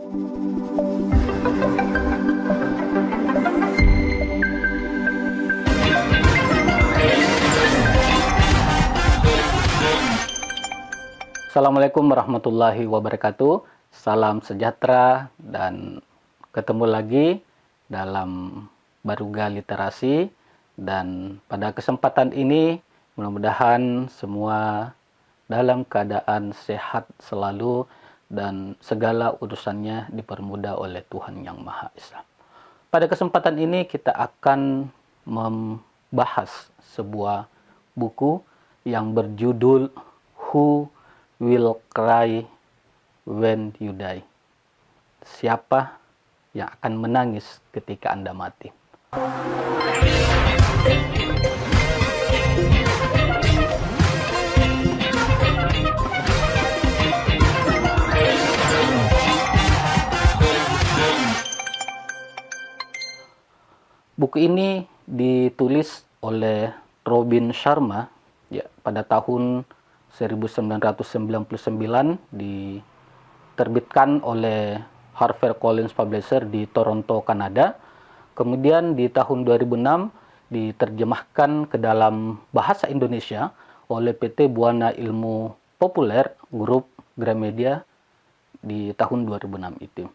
Assalamualaikum warahmatullahi wabarakatuh. Salam sejahtera dan ketemu lagi dalam Baruga Literasi. Dan pada kesempatan ini mudah-mudahan semua dalam keadaan sehat selalu dan segala urusannya dipermudah oleh Tuhan Yang Maha Esa. Pada kesempatan ini kita akan membahas sebuah buku yang berjudul Who Will Cry When You Die? Siapa yang akan menangis ketika Anda mati? Buku ini ditulis oleh Robin Sharma ya, pada tahun 1999, diterbitkan oleh HarperCollins Publisher di Toronto, Kanada. Kemudian di tahun 2006 diterjemahkan ke dalam bahasa Indonesia oleh PT Buana Ilmu Populer Grup Gramedia di tahun 2006 itu.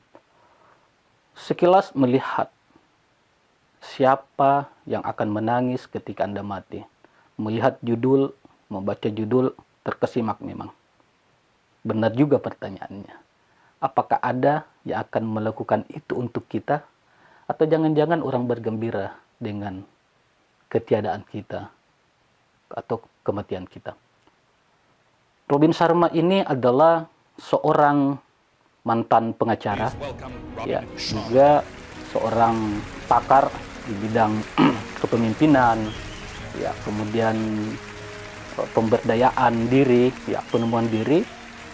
Sekilas melihat siapa yang akan menangis ketika Anda mati. Melihat judul, membaca judul, terkesimak memang. Benar juga pertanyaannya. Apakah ada yang akan melakukan itu untuk kita? Atau jangan-jangan orang bergembira dengan ketiadaan kita atau kematian kita? Robin Sharma ini adalah seorang mantan pengacara, ya, juga seorang pakar di bidang kepemimpinan, ya, kemudian pemberdayaan diri, ya, penemuan diri,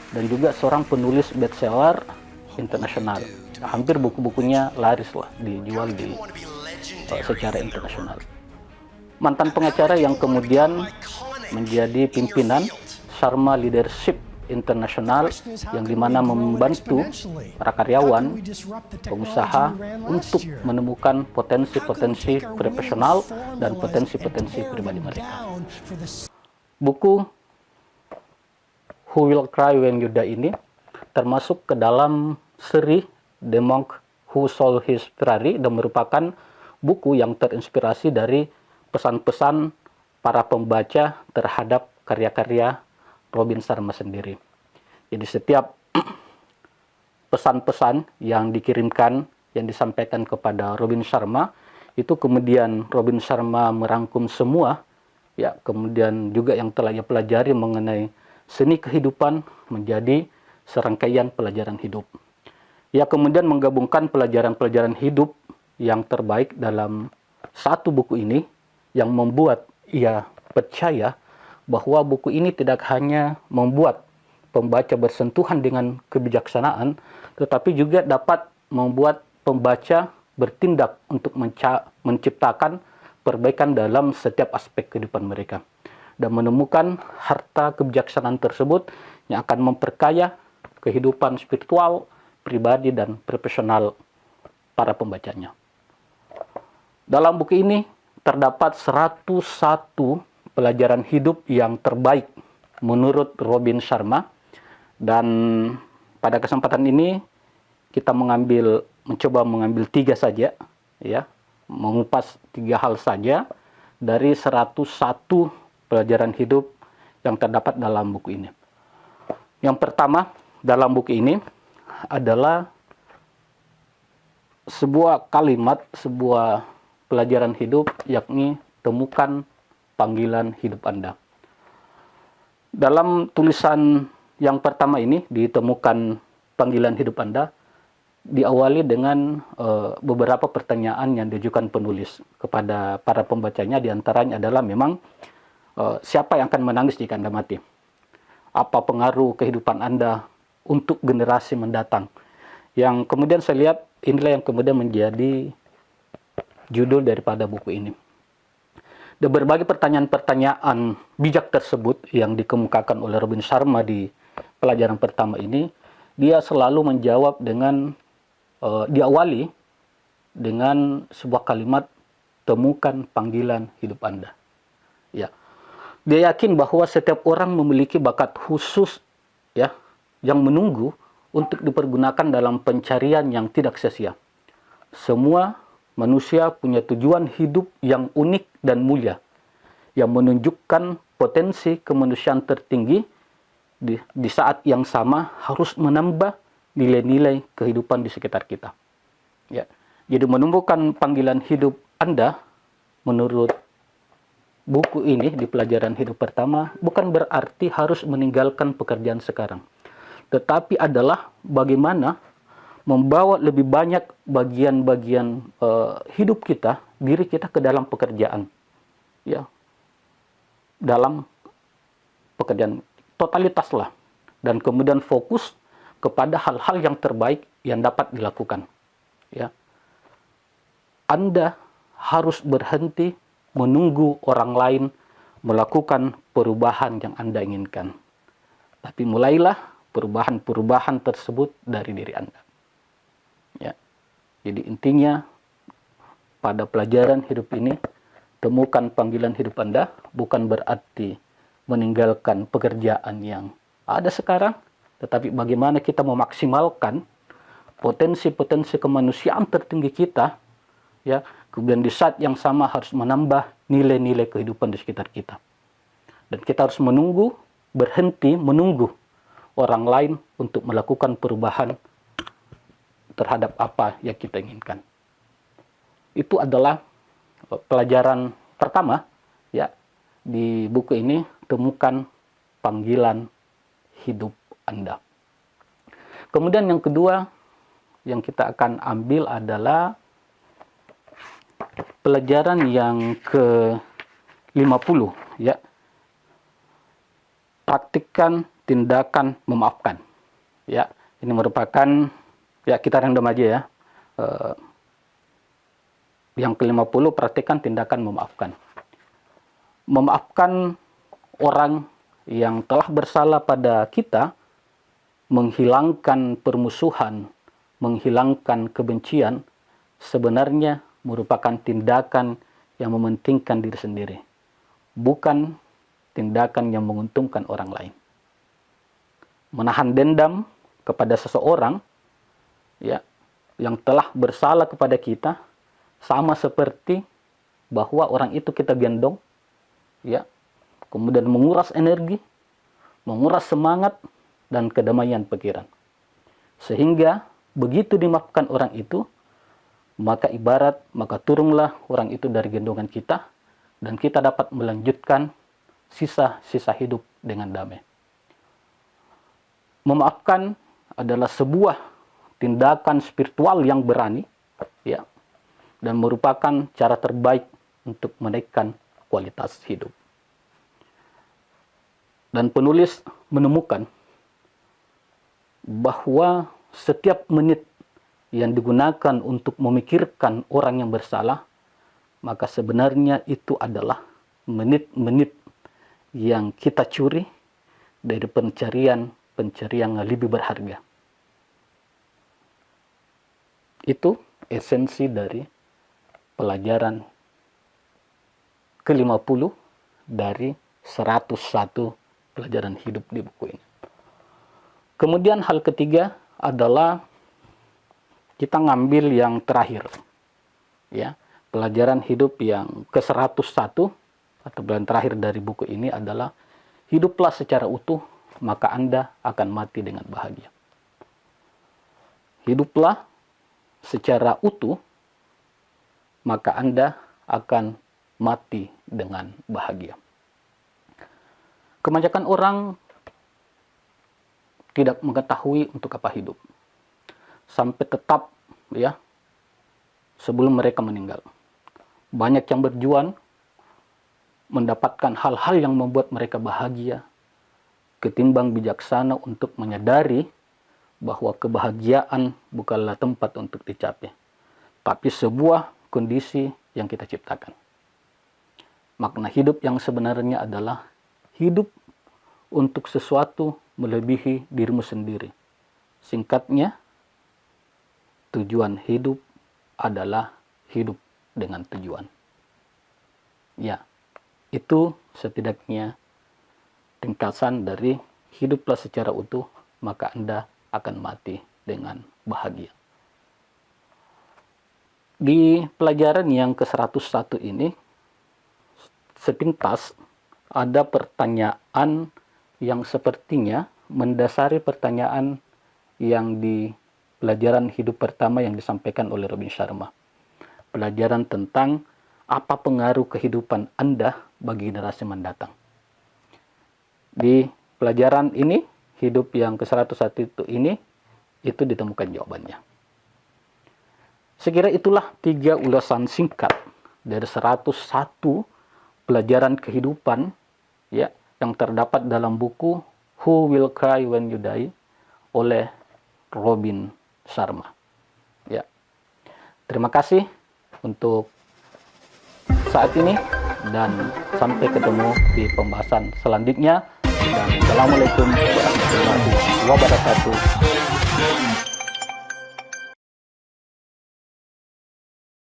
dan juga seorang penulis bestseller internasional. Hampir buku-bukunya laris lah, dijual secara internasional. Mantan pengacara yang kemudian menjadi pimpinan Sharma Leadership Internasional, yang dimana membantu para karyawan, pengusaha untuk menemukan potensi-potensi profesional dan potensi-potensi pribadi mereka. Buku Who Will Cry When You Die ini termasuk ke dalam seri The Monk Who Sold His Ferrari, dan merupakan buku yang terinspirasi dari pesan-pesan para pembaca terhadap karya-karya Robin Sharma sendiri. Jadi setiap pesan-pesan yang dikirimkan, yang disampaikan kepada Robin Sharma, itu kemudian Robin Sharma merangkum semua, ya, kemudian juga yang telah ia pelajari mengenai seni kehidupan menjadi serangkaian pelajaran hidup. Ia kemudian menggabungkan pelajaran-pelajaran hidup yang terbaik dalam satu buku ini, yang membuat ia percaya bahwa buku ini tidak hanya membuat pembaca bersentuhan dengan kebijaksanaan, tetapi juga dapat membuat pembaca bertindak untuk menciptakan perbaikan dalam setiap aspek kehidupan mereka, dan menemukan harta kebijaksanaan tersebut yang akan memperkaya kehidupan spiritual, pribadi, dan profesional para pembacanya. Dalam buku ini terdapat 101 pelajaran hidup yang terbaik menurut Robin Sharma, dan pada kesempatan ini kita mencoba mengambil 3 saja, ya, mengupas 3 hal saja dari 101 pelajaran hidup yang terdapat dalam buku ini. Yang pertama dalam buku ini adalah sebuah kalimat, sebuah pelajaran hidup, yakni temukan panggilan hidup Anda. Dalam tulisan yang pertama ini, ditemukan panggilan hidup Anda, diawali dengan beberapa pertanyaan yang diajukan penulis kepada para pembacanya. Di antaranya adalah memang siapa yang akan menangis jika Anda mati? Apa pengaruh kehidupan Anda untuk generasi mendatang? Yang kemudian saya lihat inilah yang kemudian menjadi judul daripada buku ini. Dan berbagai pertanyaan-pertanyaan bijak tersebut yang dikemukakan oleh Robin Sharma di pelajaran pertama ini, dia selalu menjawab dengan diawali dengan sebuah kalimat, temukan panggilan hidup Anda. Ya, dia yakin bahwa setiap orang memiliki bakat khusus, ya, yang menunggu untuk dipergunakan dalam pencarian yang tidak sia-sia. Semua manusia punya tujuan hidup yang unik dan mulia, yang menunjukkan potensi kemanusiaan tertinggi di saat yang sama harus menambah nilai-nilai kehidupan di sekitar kita. Ya, jadi menemukan panggilan hidup Anda menurut buku ini di pelajaran hidup pertama bukan berarti harus meninggalkan pekerjaan sekarang, tetapi adalah bagaimana membawa lebih banyak bagian-bagian hidup kita, diri kita ke dalam pekerjaan, ya, dalam pekerjaan totalitas lah, dan kemudian fokus kepada hal-hal yang terbaik yang dapat dilakukan. Ya, Anda harus berhenti menunggu orang lain melakukan perubahan yang Anda inginkan, tapi mulailah perubahan-perubahan tersebut dari diri Anda. Ya, jadi intinya pada pelajaran hidup ini, temukan panggilan hidup Anda bukan berarti meninggalkan pekerjaan yang ada sekarang, tetapi bagaimana kita memaksimalkan potensi-potensi kemanusiaan tertinggi kita, ya, kemudian di saat yang sama harus menambah nilai-nilai kehidupan di sekitar kita. Dan kita harus berhenti menunggu orang lain untuk melakukan perubahan terhadap apa yang kita inginkan. Itu adalah pelajaran pertama, ya, di buku ini, temukan panggilan hidup Anda. Kemudian yang kedua yang kita akan ambil adalah pelajaran yang ke-50, ya. Praktikkan tindakan memaafkan. Ya, ini merupakan, ya, kita random aja ya. Yang ke-50, praktikkan tindakan memaafkan. Memaafkan orang yang telah bersalah pada kita, menghilangkan permusuhan, menghilangkan kebencian, sebenarnya merupakan tindakan yang mementingkan diri sendiri, bukan tindakan yang menguntungkan orang lain. Menahan dendam kepada seseorang, ya, yang telah bersalah kepada kita, sama seperti bahwa orang itu kita gendong, ya, kemudian menguras energi, menguras semangat dan kedamaian pikiran. Sehingga begitu dimaafkan orang itu, maka turunlah orang itu dari gendongan kita, dan kita dapat melanjutkan sisa-sisa hidup dengan damai. Memaafkan adalah sebuah tindakan spiritual yang berani, ya, dan merupakan cara terbaik untuk menaikkan kualitas hidup. Dan penulis menemukan bahwa setiap menit yang digunakan untuk memikirkan orang yang bersalah, maka sebenarnya itu adalah menit-menit yang kita curi dari pencarian yang lebih berharga. Itu esensi dari pelajaran ke-50 dari 101 pelajaran hidup di buku ini. Kemudian hal ketiga adalah kita ngambil yang terakhir, ya, pelajaran hidup yang ke-101 atau pelajaran terakhir dari buku ini adalah hiduplah secara utuh, maka Anda akan mati dengan bahagia. Hiduplah secara utuh, maka Anda akan mati dengan bahagia. Kebanyakan orang tidak mengetahui untuk apa hidup, sampai tetap, ya, sebelum mereka meninggal. Banyak yang berjuang mendapatkan hal-hal yang membuat mereka bahagia, ketimbang bijaksana untuk menyadari bahwa kebahagiaan bukanlah tempat untuk dicapai, tapi sebuah kondisi yang kita ciptakan. Makna hidup yang sebenarnya adalah hidup untuk sesuatu melebihi dirimu sendiri. Singkatnya, tujuan hidup adalah hidup dengan tujuan. Ya, itu setidaknya ringkasan dari hiduplah secara utuh, maka Anda akan mati dengan bahagia. Di pelajaran yang ke-101 ini, sepintas ada pertanyaan yang sepertinya mendasari pertanyaan yang di pelajaran hidup pertama yang disampaikan oleh Robin Sharma. Pelajaran tentang apa pengaruh kehidupan Anda bagi generasi mendatang. Di pelajaran ini, hidup yang ke-101 ini, itu ditemukan jawabannya. Sekira itulah 3 ulasan singkat dari 101 pelajaran kehidupan ya yang terdapat dalam buku Who Will Cry When You Die oleh Robin Sharma. Ya. Terima kasih untuk saat ini dan sampai ketemu di pembahasan selanjutnya. Dan Assalamualaikum warahmatullahi wabarakatuh.